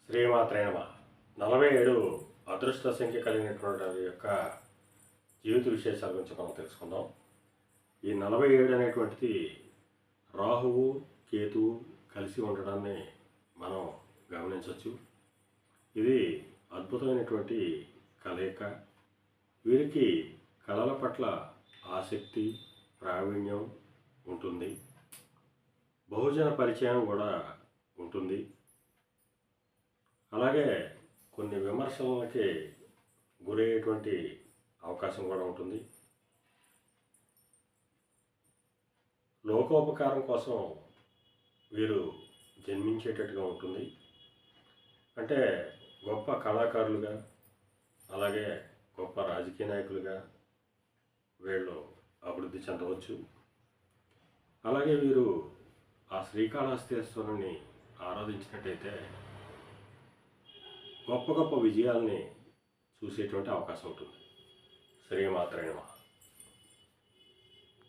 శ్రీమాత్రే నమః. 47 అదృష్ట సంఖ్య కలిగినటువంటి వారి యొక్క జీవిత విశేషాల గురించి మనం తెలుసుకుందాం. ఈ 47 అనేటువంటిది రాహువు కేతువు కలిసి ఉండడాన్ని మనం గమనించవచ్చు. ఇది అద్భుతమైనటువంటి కలయిక. వీరికి కళల పట్ల ఆసక్తి ప్రావీణ్యం ఉంటుంది. బహుజన పరిచయం కూడా ఉంటుంది. అలాగే కొన్ని విమర్శలకి గురయ్యేటువంటి అవకాశం కూడా ఉంటుంది. లోకోపకారం కోసం వీరు జన్మించేటట్టుగా ఉంటుంది. అంటే గొప్ప కళాకారులుగా, అలాగే గొప్ప రాజకీయ నాయకులుగా వీళ్ళు అభివృద్ధి చెందవచ్చు. అలాగే వీరు ఆ శ్రీకాళహస్తీశ్వరుని ఆరాధించినట్టయితే గొప్ప గొప్ప విజయాల్ని చూసేటువంటి అవకాశం ఉంటుంది. శ్రీమాత్రే నమః.